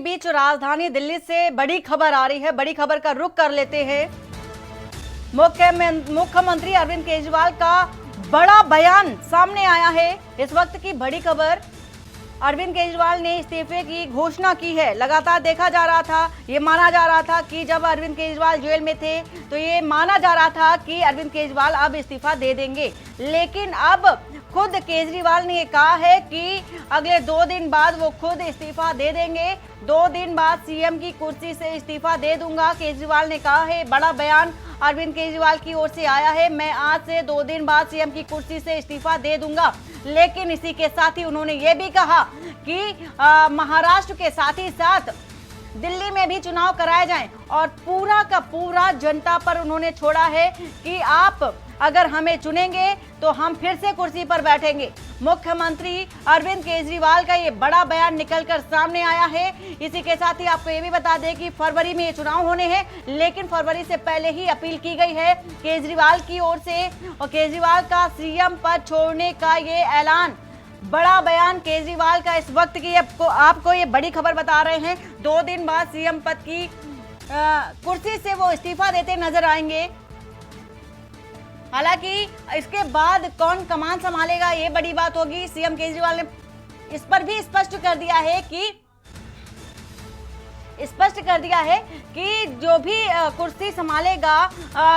बीच राजधानी दिल्ली से बड़ी खबर आ रही है। बड़ी खबर का रुख कर लेते हैं। मुख्यमंत्री अरविंद केजरीवाल का बड़ा बयान सामने आया है। इस वक्त की बड़ी खबर, अरविंद केजरीवाल ने इस्तीफे की घोषणा की है। लगातार देखा जा रहा था, ये माना जा रहा था कि जब अरविंद केजरीवाल जेल में थे तो ये माना जा रहा था कि अरविंद केजरीवाल अब इस्तीफा दे देंगे, लेकिन अब खुद केजरीवाल ने कहा है कि अगले 2 दिन बाद वो खुद इस्तीफा दे देंगे। 2 दिन बाद सीएम की कुर्सी से इस्तीफा दे दूंगा, केजरीवाल ने कहा है। बड़ा बयान अरविंद केजरीवाल की ओर से आया है। मैं आज से 2 दिन बाद सीएम की कुर्सी से इस्तीफा दे दूंगा, लेकिन इसी के साथ ही उन्होंने ये भी कहा कि महाराष्ट्र के साथ ही साथ दिल्ली में भी चुनाव कराए जाएं और पूरा का पूरा जनता पर उन्होंने छोड़ा है कि आप अगर हमें चुनेंगे तो हम फिर से कुर्सी पर बैठेंगे। मुख्यमंत्री अरविंद केजरीवाल का ये बड़ा बयान निकलकर सामने आया है। इसी के साथ ही आपको ये भी बता दें कि फरवरी में ये चुनाव होने हैं, लेकिन फरवरी से पहले ही अपील की गई है केजरीवाल की ओर से, और केजरीवाल का सीएम पद छोड़ने का ये ऐलान, बड़ा बयान केजरीवाल का इस वक्त की आपको ये बड़ी खबर बता रहे हैं। 2 दिन बाद सीएम पद की कुर्सी से वो इस्तीफा देते नजर आएंगे। हालांकि इसके बाद कौन कमान संभालेगा ये बड़ी बात होगी। सीएम केजरीवाल ने इस पर भी स्पष्ट कर दिया है कि जो भी कुर्सी संभालेगा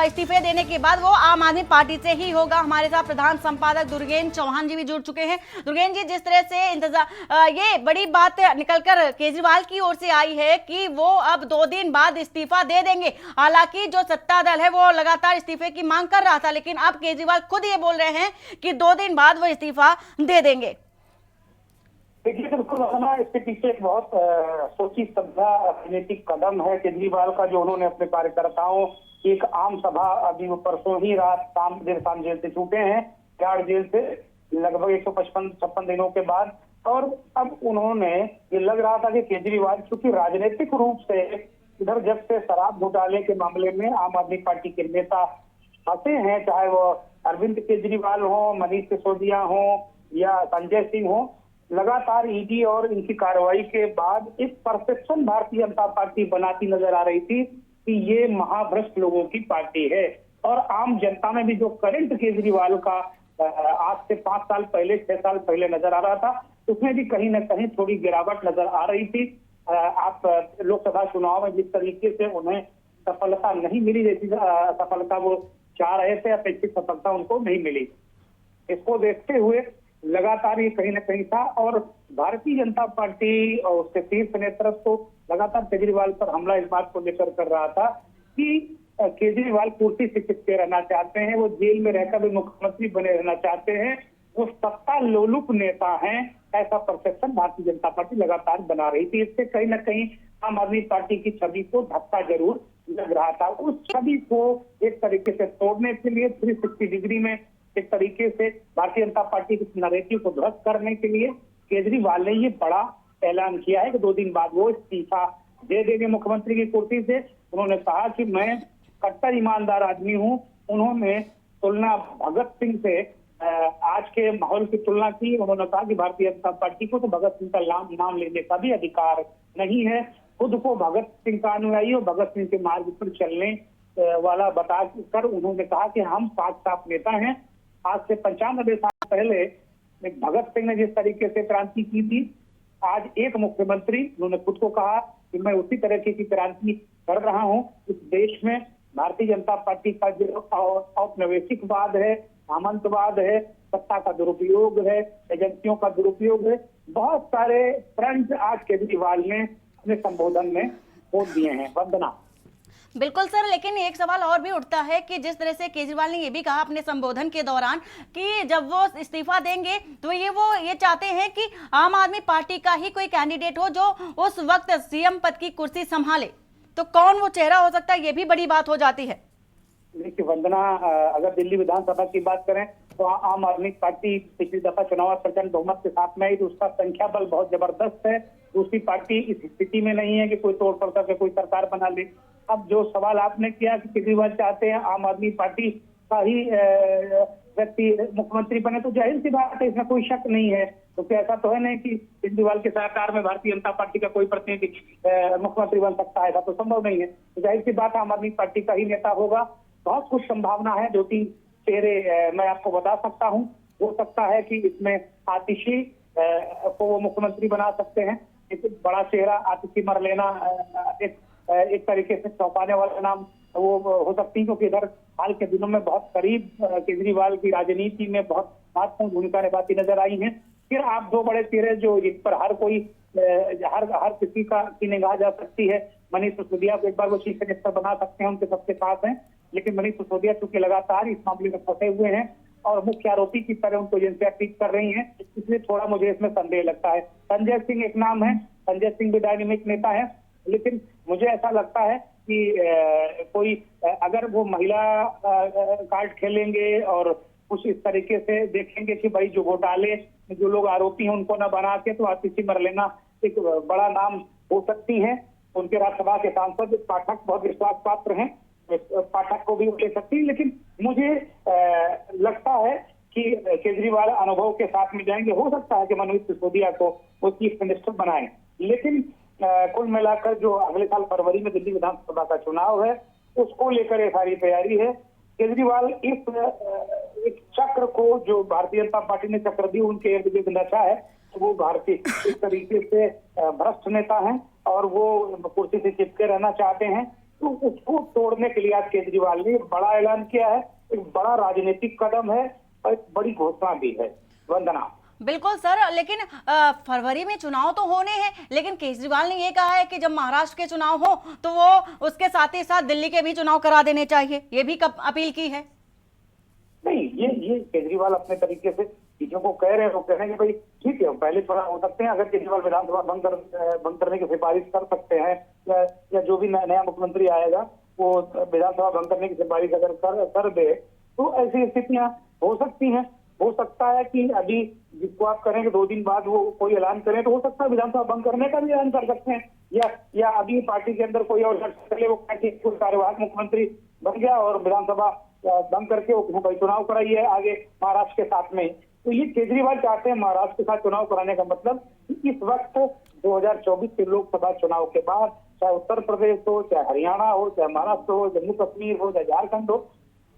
इस्तीफे देने के बाद वो आम आदमी पार्टी से ही होगा। हमारे साथ प्रधान संपादक दुर्गेन चौहान जी भी जुड़ चुके हैं। दुर्गेन जी, जिस तरह से ये बड़ी बात निकलकर केजरीवाल की ओर से आई है कि वो अब 2 दिन बाद इस्तीफा दे देंगे। हालांकि जो सत्ता दल है वो लगातार इस्तीफे की मांग कर रहा था, लेकिन अब केजरीवाल खुद ये बोल रहे हैं कि 2 दिन बाद वो इस्तीफा दे देंगे। देखिए, बिल्कुल इसके पीछे एक बहुत सोची समझा राजनीतिक कदम है केजरीवाल का, जो उन्होंने अपने कार्यकर्ताओं की एक आम सभा, अभी वो परसों ही रात देर शाम जेल से छूटे हैं, तिहाड़ जेल से लगभग 156 दिनों के बाद। और अब उन्होंने, ये लग रहा था कि केजरीवाल चूंकि राजनीतिक रूप से इधर जब से शराब घोटाले के मामले में आम आदमी पार्टी के नेता फंसे हैं, चाहे वो अरविंद केजरीवाल हो, मनीष सिसोदिया हो या संजय सिंह हो, लगातार ईडी और इनकी कार्रवाई के बाद एक परसेप्शन भारतीय जनता पार्टी बनाती नजर आ रही थी कि ये महाभ्रष्ट लोगों की पार्टी है। और आम जनता में भी जो करंट केजरीवाल का आज से 5 साल पहले, 6 साल पहले नजर आ रहा था, उसमें भी कहीं ना कहीं थोड़ी गिरावट नजर आ रही थी। आप लोकसभा चुनाव में जिस तरीके से उन्हें सफलता नहीं मिली, जैसी सफलता वो चाह रहे थे, अपेक्षित सफलता उनको नहीं मिली। इसको देखते हुए लगातार ये कहीं ना कहीं था, और भारतीय जनता पार्टी और उसके शीर्ष नेतृत्व तो लगातार केजरीवाल पर हमला इस बात को लेकर कर रहा था कि केजरीवाल कुर्सी से चिपके रहना चाहते हैं, वो जेल में रहकर भी मुख्यमंत्री बने रहना चाहते हैं, वो सत्ता लोलुप नेता हैं, ऐसा परसेप्शन भारतीय जनता पार्टी लगातार बना रही थी। इससे कहीं ना कहीं आम आदमी पार्टी की छवि को धक्का जरूर लग रहा था। उस छवि को एक तरीके से तोड़ने के लिए 360 डिग्री में एक तरीके से भारतीय जनता पार्टी के नैरेटिव को ध्वस्त करने के लिए केजरीवाल ने ये बड़ा ऐलान किया है कि 2 दिन बाद वो इस्तीफा दे देंगे मुख्यमंत्री की कुर्सी से। उन्होंने कहा कि मैं कट्टर ईमानदार आदमी हूं। उन्होंने तुलना भगत सिंह से आज के माहौल की तुलना की। उन्होंने कहा कि भारतीय जनता पार्टी को तो भगत सिंह का नाम लेने का भी अधिकार नहीं है। खुद को भगत सिंह का अनुयायी और भगत सिंह के मार्ग पर चलने वाला बताकर उन्होंने कहा कि हम पाक साफ नेता हैं। आज से 95 साल पहले भगत सिंह ने जिस तरीके से क्रांति की थी, आज एक मुख्यमंत्री, उन्होंने खुद को कहा कि मैं उसी तरह की क्रांति कर रहा हूं। इस देश में भारतीय जनता पार्टी का जो औपनिवेशिकवाद है, सामंतवाद है, सत्ता का दुरुपयोग है, एजेंसियों का दुरुपयोग है, बहुत सारे फ्रंट आज केजरीवाल ने अपने संबोधन में खोल दिए हैं। वंदना। बिल्कुल सर, लेकिन एक सवाल और भी उठता है कि जिस तरह से केजरीवाल ने ये भी कहा अपने संबोधन के दौरान कि जब वो इस्तीफा देंगे तो वो ये चाहते हैं कि आम आदमी पार्टी का ही कोई कैंडिडेट हो जो उस वक्त सीएम पद की कुर्सी संभाले, तो कौन वो चेहरा हो सकता है, ये भी बड़ी बात हो जाती है। देखिए वंदना, अगर दिल्ली विधानसभा की बात करें तो आम आदमी पार्टी पिछली दफा चुनाव प्रचंड बहुमत के साथ में आई, तो उसका संख्या बल बहुत जबरदस्त है। दूसरी पार्टी इस स्थिति में नहीं है कि कोई तोड़ फोड़ करके कोई सरकार बना ले। अब जो सवाल आपने किया कि केजरीवाल चाहते हैं आम आदमी पार्टी का ही व्यक्ति मुख्यमंत्री बने तो जाहिर सी बात है, इसमें कोई शक नहीं है। तो क्या ऐसा तो है नहीं कि केजरीवाल के सरकार में भारतीय जनता पार्टी का कोई प्रतिनिधि मुख्यमंत्री बन सकता है, ऐसा तो संभव नहीं है। तो जाहिर सी बात आम आदमी पार्टी का ही नेता होगा। बहुत कुछ संभावना है, 2-3 चेहरे मैं आपको बता सकता हूँ। हो सकता है कि इसमें आतिशी को वो मुख्यमंत्री बना सकते हैं। एक बड़ा चेहरा आतिशी मरलेना एक तरीके से चौंकाने वाला नाम वो हो सकती है, क्योंकि इधर हाल के दिनों में बहुत करीब केजरीवाल की राजनीति में बहुत महत्वपूर्ण भूमिका निभाती नजर आई है। फिर आप 2 बड़े चेहरे जो जिस पर हर कोई हर किसी की निगाह जा सकती है। मनीष सिसोदिया को एक बार वो चीफ मिनिस्टर बना सकते हैं, उनके सबके साथ हैं, लेकिन मनीष सिसोदिया चूंकि लगातार इस मामले में फंसे हुए हैं और मुख्य आरोपी की तरह उनको एजेंसियां ट्रीट कर रही हैं, इसलिए थोड़ा मुझे इसमें संदेह लगता है। संजय सिंह एक नाम है, संजय सिंह भी डायनेमिक नेता है, लेकिन मुझे ऐसा लगता है कि कोई अगर वो महिला कार्ड खेलेंगे और कुछ इस तरीके से देखेंगे कि भाई जो घोटाले जो लोग आरोपी हैं उनको न बना के, तो आतिशी मरलेना एक बड़ा नाम हो सकती हैं। उनके राज्यसभा के सांसद पाठक बहुत विश्वास पात्र हैं, पाठक को भी ले सकती है। लेकिन मुझे लगता है कि केजरीवाल अनुभव के साथ में जाएंगे। हो सकता है कि मनीष सिसोदिया को वो चीफ मिनिस्टर बनाएं, लेकिन कुल मिलाकर जो अगले साल फरवरी में दिल्ली विधानसभा का चुनाव है, उसको लेकर ये सारी तैयारी है। केजरीवाल इस चक्र को जो भारतीय जनता पार्टी ने चक्र दी उनके इर्द गिर्द नचा है, तो वो भारतीय इस तरीके से भ्रष्ट नेता हैं और वो कुर्सी से चिपके रहना चाहते हैं। तो उसको तोड़ने के लिए आज केजरीवाल ने बड़ा ऐलान किया है, एक बड़ा राजनीतिक कदम है और एक बड़ी घोषणा भी है। वंदना। बिल्कुल सर, लेकिन फरवरी में चुनाव तो होने हैं, लेकिन केजरीवाल ने ये कहा है कि जब महाराष्ट्र के चुनाव हो तो वो उसके साथ ही साथ दिल्ली के भी चुनाव करा देने चाहिए, ये भी अपील की है। नहीं, ये केजरीवाल अपने तरीके से चीजों को कह रहे हैं। वो कह रहे हैं कि भाई ठीक है, पहले थोड़ा हो सकते हैं, अगर केजरीवाल विधानसभा भंग करने की सिफारिश कर सकते हैं, या जो भी नया मुख्यमंत्री आएगा वो विधानसभा भंग करने की सिफारिश अगर कर दे, तो ऐसी स्थितियां हो सकती हैं। हो सकता है कि अभी जिसको आप करेंगे 2 दिन बाद वो कोई ऐलान करें, तो हो सकता है विधानसभा भंग करने का भी ऐलान कर सकते हैं, या अभी पार्टी के अंदर कोई और चले वो कार्यवाहक मुख्यमंत्री बन गया और विधानसभा भंग करके वो चुनाव कराइए आगे महाराष्ट्र के साथ में। तो ये केजरीवाल चाहते हैं महाराष्ट्र के साथ चुनाव कराने का मतलब इस वक्त 2024 के लोकसभा चुनाव के बाद, चाहे उत्तर प्रदेश हो, चाहे हरियाणा हो, चाहे महाराष्ट्र हो, जम्मू कश्मीर हो, चाहे झारखंड हो,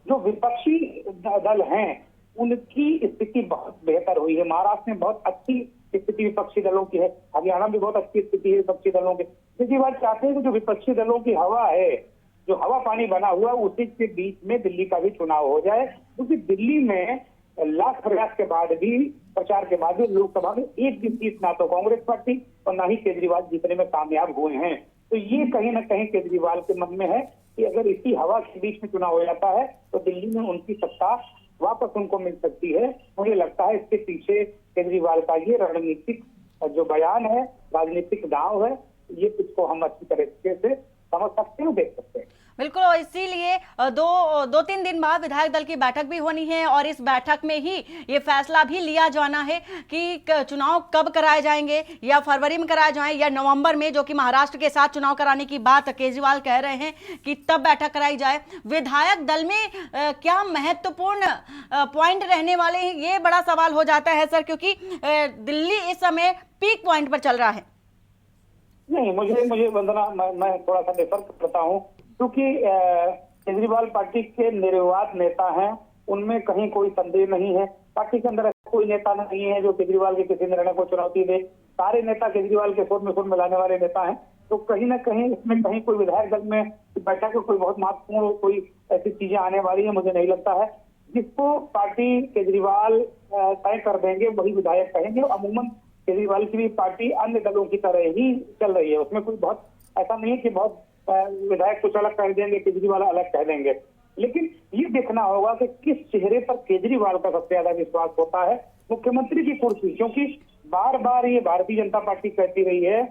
जो विपक्षी दल हैं उनकी स्थिति बहुत बेहतर हुई है। महाराष्ट्र में बहुत अच्छी स्थिति विपक्षी दलों की है, हरियाणा में बहुत अच्छी स्थिति है विपक्षी दलों की। केजरीवाल चाहते हैं कि जो विपक्षी दलों की हवा है, जो हवा पानी बना हुआ, उसी के बीच में दिल्ली का भी चुनाव हो जाए, क्योंकि दिल्ली में लाख प्रयास के बाद भी, प्रचार के बाद भी लोकसभा में एक भी सीट ना तो कांग्रेस पार्टी और ना ही केजरीवाल जीतने में कामयाब हुए हैं। तो ये कहीं ना कहीं केजरीवाल के मन में है कि अगर इसी हवा के बीच में चुनाव हो जाता है तो दिल्ली में उनकी सत्ता वापस उनको मिल सकती है। मुझे लगता है इसके पीछे केजरीवाल का ये रणनीतिक जो बयान है, राजनीतिक दांव है, ये इसको हम अच्छी तरीके से समझ सकते हैं, देख सकते हैं। बिल्कुल, और इसीलिए 2-3 दिन बाद विधायक दल की बैठक भी होनी है और इस बैठक में ही ये फैसला भी लिया जाना है कि चुनाव कब कराए जाएंगे, या फरवरी में कराए जाएं या नवंबर में, जो कि महाराष्ट्र के साथ चुनाव कराने की बात केजरीवाल कह रहे हैं कि तब बैठक कराई जाए। विधायक दल में क्या महत्वपूर्ण पॉइंट रहने वाले हैं, ये बड़ा सवाल हो जाता है सर, क्योंकि दिल्ली इस समय पीक पॉइंट पर चल रहा है। नहीं, मुझे वंदना, मैं थोड़ा सा डिफर करता हूँ, क्योंकि केजरीवाल पार्टी के निर्विवाद नेता हैं, उनमें कहीं कोई संदेह नहीं है। पार्टी के अंदर ऐसा कोई नेता नहीं है जो केजरीवाल के किसी निर्णय को चुनौती दे। सारे नेता केजरीवाल के सुर में सुर मिलाने वाले नेता हैं। तो कहीं ना कहीं इसमें कहीं कोई विधायक दल में बैठक में कोई बहुत महत्वपूर्ण कोई ऐसी चीजें आने वाली है, मुझे नहीं लगता है। जिसको पार्टी केजरीवाल तय कर देंगे वही विधायक कहेंगे। अमूमन केजरीवाल की भी पार्टी अन्य दलों की तरह ही चल रही है, उसमें कोई बहुत ऐसा नहीं है कि बहुत विधायक कुछ अलग कह देंगे, केजरीवाल अलग कह देंगे। लेकिन ये देखना होगा कि किस चेहरे पर केजरीवाल का सबसे ज्यादा विश्वास होता है मुख्यमंत्री की कुर्सी, क्योंकि बार बार ये भारतीय जनता पार्टी कहती रही है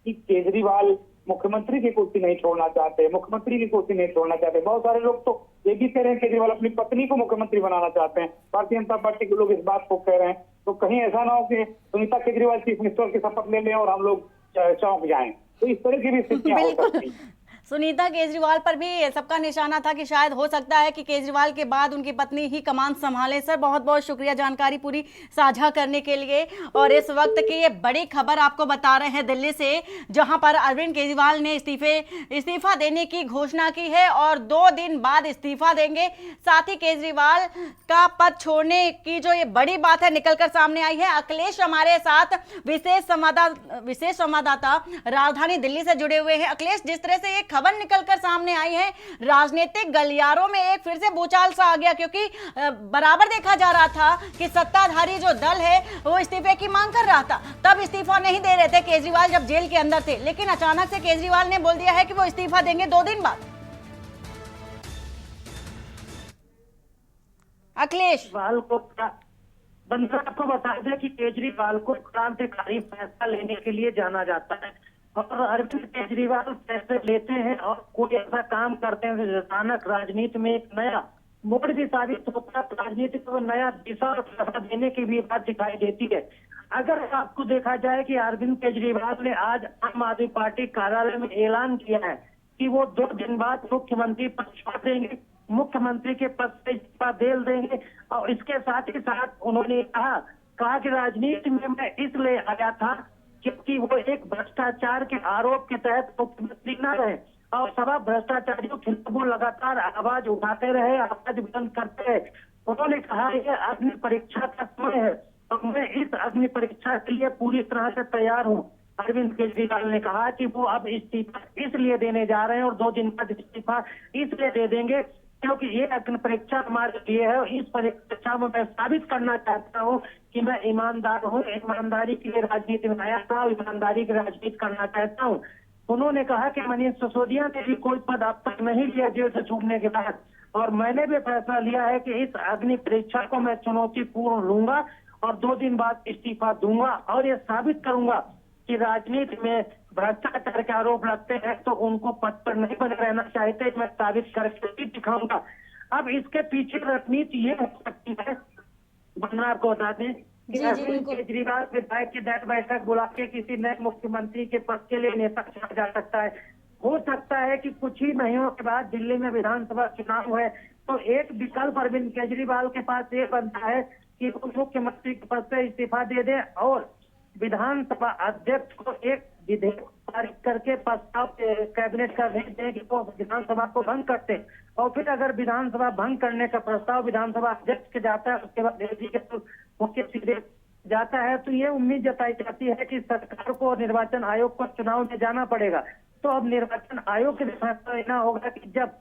कि केजरीवाल मुख्यमंत्री की कुर्सी नहीं छोड़ना चाहते, मुख्यमंत्री की कुर्सी नहीं छोड़ना चाहते। बहुत सारे लोग तो ये भी कह रहे हैं केजरीवाल अपनी पत्नी को मुख्यमंत्री बनाना चाहते हैं। भारतीय जनता पार्टी के लोग इस बात को कह रहे हैं। तो कहीं ऐसा ना हो कि सुनीता केजरीवाल चीफ मिनिस्टर की शपथ ले लें और हम लोग चौंक जाएं। तो इस तरह की भी स्थितियां हो सकती हैं। सुनीता केजरीवाल पर भी सबका निशाना था कि शायद हो सकता है कि केजरीवाल के बाद उनकी पत्नी ही कमान संभाले। सर बहुत बहुत शुक्रिया जानकारी पूरी साझा करने के लिए। और इस वक्त की ये बड़ी खबर आपको बता रहे हैं दिल्ली से, जहां पर अरविंद केजरीवाल ने इस्तीफा देने की घोषणा की है और 2 दिन बाद इस्तीफा देंगे। साथ ही केजरीवाल का पद छोड़ने की जो ये बड़ी बात है निकलकर सामने आई है। अखिलेश हमारे साथ विशेष संवाददाता राजधानी दिल्ली से जुड़े हुए हैं। अखिलेश, जिस तरह से ये खबर निकलकर सामने आई है, राजनीतिक गलियारों में एक फिर से भूचाल सा आ गया, क्योंकि बराबर देखा जा रहा था कि सत्ताधारी जो दल है वो इस्तीफे की मांग कर रहा था। तब इस्तीफा नहीं दे रहे थे केजरीवाल जब जेल के अंदर थे, लेकिन अचानक से केजरीवाल ने बोल दिया है कि वो इस्तीफा देंगे 2 दिन बाद। अखिलेश बंदा आपको बता दें कि केजरीवाल को क्रांतिकारी फैसला लेने के लिए जाना जाता है और अरविंद केजरीवाल फैसले लेते हैं और कोई ऐसा काम करते हैं जो अचानक राजनीति में एक नया मोड़ भी साबित होता है, राजनीति को नया दिशा और सफा देने की भी बात दिखाई देती है। अगर आपको देखा जाए कि अरविंद केजरीवाल ने आज आम आदमी पार्टी कार्यालय में ऐलान किया है कि वो 2 दिन बाद मुख्यमंत्री पद छोड़ देंगे, मुख्यमंत्री के पद से इस्तीफा दे देंगे। और इसके साथ ही साथ उन्होंने कहा कि राजनीति में मैं इसलिए आया था क्योंकि वो एक भ्रष्टाचार के आरोप के तहत मुख्यमंत्री न रहे और सभा भ्रष्टाचारियों के खिलाफ वो लगातार आवाज उठाते रहे, आवाज बुलंद करते रहे। उन्होंने कहा यह अग्नि परीक्षा का समय है और मैं इस अग्नि परीक्षा के लिए पूरी तरह से तैयार हूँ। अरविंद केजरीवाल ने कहा कि वो अब इस्तीफा इसलिए देने जा रहे हैं और 2 दिन बाद इस्तीफा इसलिए दे देंगे क्योंकि ये अग्नि परीक्षा हमारे लिए है। इस परीक्षा में मैं साबित करना चाहता हूँ कि मैं ईमानदार हूँ, ईमानदारी के लिए राजनीति में आया था और ईमानदारी की राजनीति करना चाहता हूँ। उन्होंने कहा कि मनीष सिसोदिया ने भी कोई पद अब तक नहीं लिया जेल से छूटने के बाद, और मैंने भी फैसला लिया है कि इस अग्नि परीक्षा को मैं चुनौतीपूर्ण लूंगा और 2 दिन बाद इस्तीफा दूंगा और ये साबित करूंगा कि राजनीति में भ्रष्टाचार के आरोप लगते हैं तो उनको पद पर नहीं बने रहना चाहते, मैं साबित करके भी दिखाऊंगा। अब इसके पीछे रणनीति ये हो सकती है, वरना आपको बता दें कि अरविंद केजरीवाल विधायक की बैठक बुला के किसी नए मुख्यमंत्री के पद के लिए नेता चुना जा सकता है। हो सकता है कि कुछ ही महीनों के बाद दिल्ली में विधानसभा चुनाव है तो एक विकल्प अरविंद केजरीवाल के पास ये बनता है कि वो मुख्यमंत्री के पद से इस्तीफा दे दे और विधानसभा अध्यक्ष को एक विधेयक पारित करके प्रस्ताव कैबिनेट का भेज दें कि वो विधानसभा को भंग करते हैं। और फिर अगर विधानसभा भंग करने का प्रस्ताव विधानसभा अध्यक्ष के जाता है, उसके बाद दिल्ली के मुख्य सीधे जाता है, तो ये उम्मीद जताई जाती है कि सरकार को निर्वाचन आयोग को चुनाव में जाना पड़ेगा। तो अब निर्वाचन आयोग के फैसला लेना होगा कि जब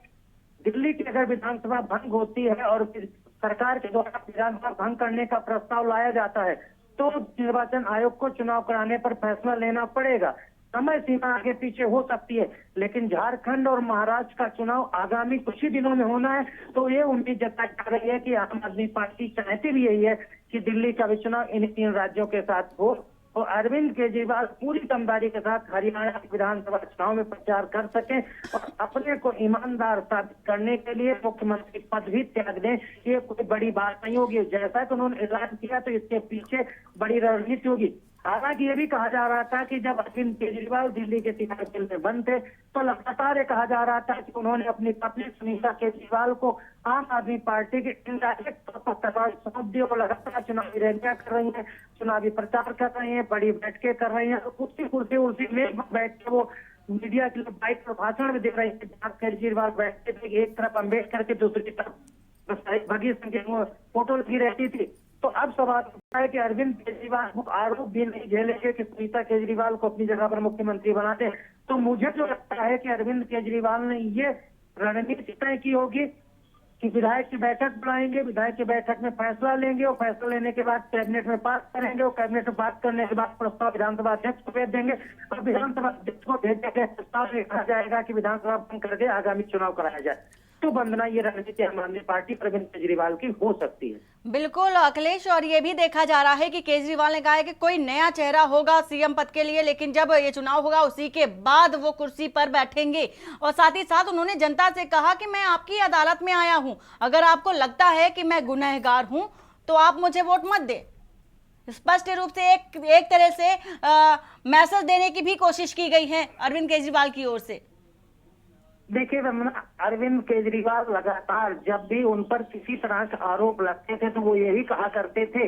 दिल्ली की अगर विधानसभा भंग होती है और सरकार के द्वारा विधानसभा भंग करने का प्रस्ताव लाया जाता है तो निर्वाचन आयोग को चुनाव कराने पर फैसला लेना पड़ेगा। समय सीमा आगे पीछे हो सकती है, लेकिन झारखंड और महाराष्ट्र का चुनाव आगामी कुछ ही दिनों में होना है, तो ये उम्मीद जताई जा रही है कि आम आदमी पार्टी चाहती भी यही है कि दिल्ली का भी चुनाव इन 3 राज्यों के साथ हो और अरविंद केजरीवाल पूरी दमदारी के साथ हरियाणा विधानसभा चुनाव में प्रचार कर सकें और अपने को ईमानदार साबित करने के लिए मुख्यमंत्री पद भी त्याग दें। ये कोई बड़ी बात नहीं होगी, जैसा कि उन्होंने ऐलान किया तो इसके पीछे बड़ी रणनीति होगी। हालांकि ये भी कहा जा रहा था कि जब अरविंद केजरीवाल दिल्ली के तिहाड़ जेल में बंद थे तो लगातार ये कहा जा रहा था कि उन्होंने अपनी पत्नी सुनीता केजरीवाल को आम आदमी पार्टी के इंडायरेक्ट तौर पर सौंप दिया और लगातार चुनावी रैलियां कर रही हैं, चुनावी प्रचार कर रही हैं, बड़ी बैठकें कर रही हैं। कुर्सी में बैठ के वो मीडिया के लिए बाइक पर भाषण भी दे रही है। जहाँ केजरीवाल बैठते थे एक तरफ अम्बेडकर के दूसरी तरफ भगत सिंह की फोटो लगी रहती थी। तो अब सवाल उठता है कि अरविंद केजरीवाल को आरोप भी नहीं झेलेंगे कि सुनीता केजरीवाल को अपनी जगह पर मुख्यमंत्री बनाते। तो मुझे जो लगता है कि अरविंद केजरीवाल ने ये रणनीति तय की होगी कि विधायक की बैठक बुलाएंगे, विधायक की बैठक में फैसला लेंगे और फैसला लेने के बाद कैबिनेट में पास करेंगे और कैबिनेट में पास करने के बाद प्रस्ताव विधानसभा अध्यक्ष को भेज देंगे और विधानसभा अध्यक्ष को भेजने के प्रस्ताव में कहा जाएगा कि विधानसभा भंग करके आगामी चुनाव कराया जाए। तो वंदना, ये रणनीति आम आदमी पार्टी अरविंद केजरीवाल की हो सकती है। बिल्कुल अखिलेश, और ये भी देखा जा रहा है कि केजरीवाल ने कहा है कि कोई नया चेहरा होगा सीएम पद के लिए, लेकिन जब ये चुनाव होगा उसी के बाद वो कुर्सी पर बैठेंगे। और साथ ही साथ उन्होंने जनता से कहा कि मैं आपकी अदालत में आया हूं, अगर आपको लगता है कि मैं गुनहगार हूं तो आप मुझे वोट मत दे। स्पष्ट रूप से एक तरह से मैसेज देने की भी कोशिश की गई है अरविंद केजरीवाल की ओर से। देखिए वंदना, अरविंद केजरीवाल लगातार जब भी उन पर किसी तरह के आरोप लगते थे तो वो यही कहा करते थे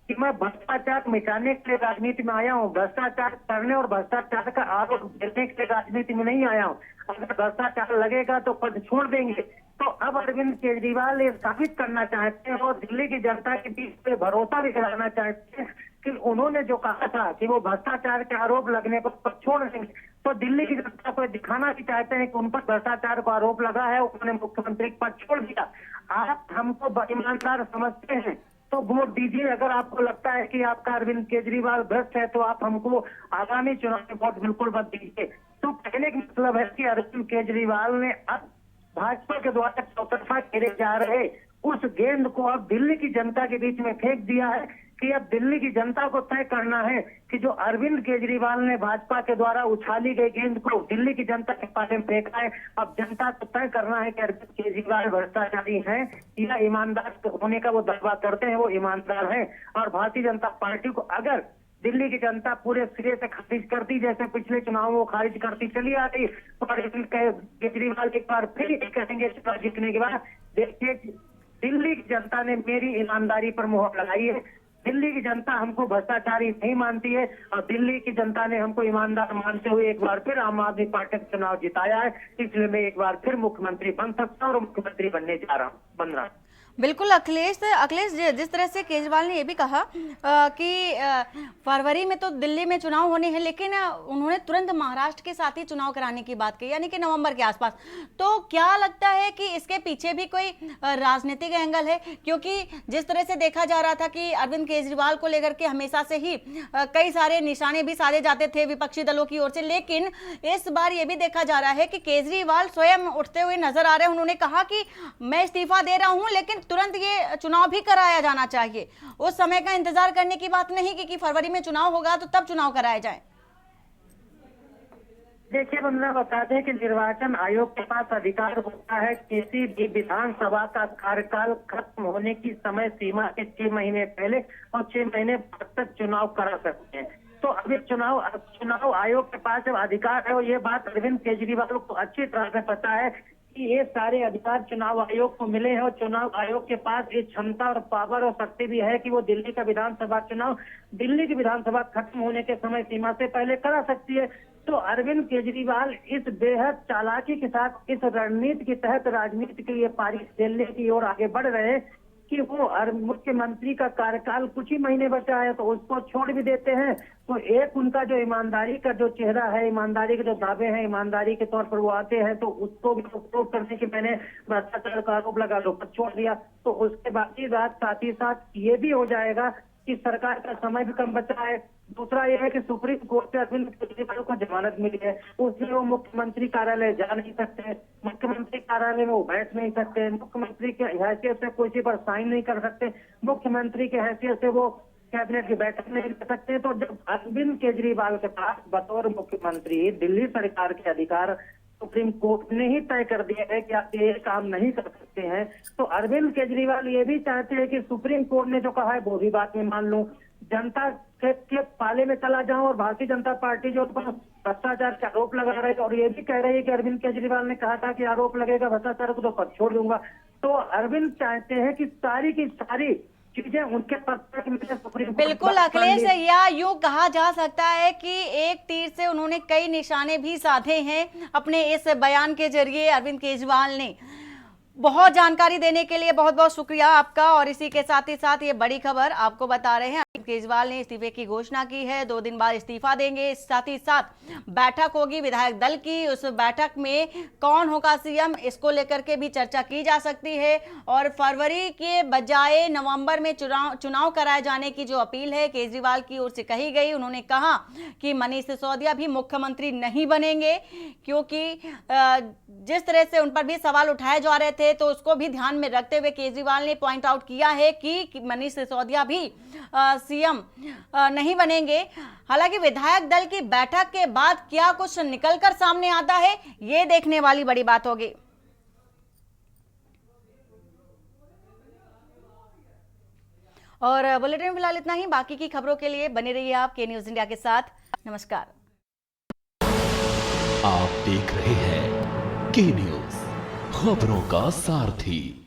कि मैं भ्रष्टाचार मिटाने के लिए राजनीति में आया हूँ, भ्रष्टाचार करने और भ्रष्टाचार का आरोप देने के लिए राजनीति में नहीं आया हूँ। अगर भ्रष्टाचार लगेगा तो पद छोड़ देंगे। तो अब अरविंद केजरीवाल ये साबित करना चाहते हैं और दिल्ली की जनता के बीच में भरोसा भी दिलाना चाहते हैं कि उन्होंने जो कहा था कि वो भ्रष्टाचार के आरोप लगने पर पद छोड़ देंगे, तो दिल्ली की जनता को दिखाना भी चाहते हैं कि उन पर भ्रष्टाचार का आरोप लगा है, उन्होंने मुख्यमंत्री पद छोड़ दिया। आप हमको ईमानदार समझते हैं तो वोट दीजिए। अगर आपको लगता है कि आपका अरविंद केजरीवाल भ्रष्ट है तो आप हमको आगामी चुनाव में वोट बिल्कुल मत दीजिए। तो कहने का मतलब है कि अरविंद केजरीवाल ने अब भाजपा के द्वारा चौतरफा खेले जा रहे उस गेंद को अब दिल्ली की जनता के बीच में फेंक दिया है कि अब दिल्ली की जनता को तय करना है कि जो अरविंद केजरीवाल ने भाजपा के द्वारा उछाली गई गेंद को दिल्ली की जनता के पाले में फेंका है। अब जनता को तय करना है कि अरविंद केजरीवाल भ्रष्टाचारी हैं या ईमानदार होने का वो दावा करते हैं वो ईमानदार हैं। और भारतीय जनता पार्टी को अगर दिल्ली की जनता पूरे सिरे से खारिज करती, जैसे पिछले चुनावों को खारिज करती चली आ रही, तो अरविंद केजरीवाल एक बार फिर कहेंगे चुनाव जीतने के बाद, देखिए दिल्ली की जनता ने मेरी ईमानदारी पर मुहर लगाई है। दिल्ली की जनता हमको भ्रष्टाचारी नहीं मानती है और दिल्ली की जनता ने हमको ईमानदार मानते हुए एक बार फिर आम आदमी पार्टी का चुनाव जिताया है। इसलिए मैं एक बार फिर मुख्यमंत्री बन सकता हूँ और मुख्यमंत्री बनने बन रहा हूँ। बिल्कुल अखिलेश, जिस तरह से केजरीवाल ने ये भी कहा कि फरवरी में तो दिल्ली में चुनाव होने हैं, लेकिन उन्होंने तुरंत महाराष्ट्र के साथ ही चुनाव कराने की बात कही, यानी कि नवंबर के आसपास। तो क्या लगता है कि इसके पीछे भी कोई राजनीतिक एंगल है? क्योंकि जिस तरह से देखा जा रहा था कि अरविंद केजरीवाल को लेकर के हमेशा से ही कई सारे निशाने भी साधे जाते थे विपक्षी दलों की ओर से, लेकिन इस बार ये भी देखा जा रहा है कि केजरीवाल स्वयं उठते हुए नजर आ रहे हैं। उन्होंने कहा कि मैं इस्तीफा दे रहा हूं, लेकिन तुरंत ये चुनाव भी कराया जाना चाहिए। उस समय का इंतजार करने की बात नहीं कि फरवरी में चुनाव होगा तो तब चुनाव कराए जाए। देखिए वंदना, बता दें कि निर्वाचन आयोग के पास अधिकार होता है किसी भी विधानसभा का कार्यकाल खत्म होने की समय सीमा के 6 महीने पहले और 6 महीने बाद तक चुनाव करा सकते हैं। तो अभी चुनाव आयोग के पास जब अधिकार है, और ये बात अरविंद केजरीवाल को अच्छी तरह से पता है कि ये सारे अधिकार चुनाव आयोग को मिले हैं और चुनाव आयोग के पास ये क्षमता और पावर और शक्ति भी है कि वो दिल्ली का विधानसभा चुनाव दिल्ली की विधानसभा खत्म होने के समय सीमा से पहले करा सकती है। तो अरविंद केजरीवाल इस बेहद चालाकी के साथ इस रणनीति के तहत राजनीति के लिए पारी खेलने की ओर आगे बढ़ रहे हैं कि वो मुख्यमंत्री का कार्यकाल कुछ ही महीने बचा है तो उसको छोड़ भी देते हैं। तो एक उनका जो ईमानदारी का जो चेहरा है, ईमानदारी के जो दावे हैं, ईमानदारी के तौर पर वो आते हैं, तो उसको भी प्रूव करने की मैंने भ्रष्टाचार का आरोप लगा लो पर छोड़ दिया। तो उसके बाद ही साथ ही साथ ये भी हो जाएगा कि सरकार का समय भी कम बचा है। दूसरा यह है कि सुप्रीम कोर्ट से अरविंद केजरीवाल को जमानत मिली है, उसमें वो मुख्यमंत्री कार्यालय जा नहीं सकते, मुख्यमंत्री कार्यालय में वो बैठ नहीं सकते, मुख्यमंत्री के हैसियत से किसी पर साइन नहीं कर सकते, मुख्यमंत्री के हैसियत से वो कैबिनेट की बैठक नहीं कर सकते। तो जब अरविंद केजरीवाल के पास बतौर मुख्यमंत्री दिल्ली सरकार के अधिकार सुप्रीम कोर्ट ने ही तय कर दिया है कि आप ये काम नहीं कर सकते हैं, तो अरविंद केजरीवाल ये भी चाहते हैं कि सुप्रीम कोर्ट ने जो कहा है वो भी बात में मान लूं, जनता के पाले में चला जाऊं। और भारतीय जनता पार्टी जो भ्रष्टाचार के आरोप लगा रही है और ये भी कह रही है कि अरविंद केजरीवाल ने कहा था कि आरोप लगेगा भ्रष्टाचार को तो पद छोड़ दूंगा। तो अरविंद चाहते हैं कि सारी की सारी चीजें उनके सुप्रीम कोर्ट। बिल्कुल अखिलेश, या यूं कहा जा सकता है कि एक तीर से उन्होंने कई निशाने भी साधे हैं अपने इस बयान के जरिए। अरविंद केजरीवाल ने बहुत जानकारी देने के लिए बहुत बहुत शुक्रिया आपका। और इसी के साथ ही साथ ये बड़ी खबर आपको बता रहे हैं, केजरीवाल ने इस्तीफे की घोषणा की है, 2 दिन बाद इस्तीफा देंगे। साथ ही साथ बैठक होगी विधायक दल की, उस बैठक में कौन होगा सीएम इसको लेकर के भी चर्चा की जा सकती है। और फरवरी के बजाय नवंबर में चुनाव कराए जाने की जो अपील है केजरीवाल की ओर से कही गई। उन्होंने कहा कि मनीष सिसोदिया भी मुख्यमंत्री नहीं बनेंगे, क्योंकि जिस तरह से उन पर भी सवाल उठाए जा रहे थे तो उसको भी ध्यान में रखते हुए केजरीवाल ने पॉइंट आउट किया है कि मनीष सिसोदिया भी सीएम नहीं बनेंगे। हालांकि विधायक दल की बैठक के बाद क्या कुछ निकलकर सामने आता है, ये देखने वाली बड़ी बात होगी। और बुलेटिन में फिलहाल इतना ही। बाकी की खबरों के लिए बने रहिए आप के न्यूज इंडिया के साथ। नमस्कार। आप देख रहे हैं के न्यूज, खबरों का सारथी।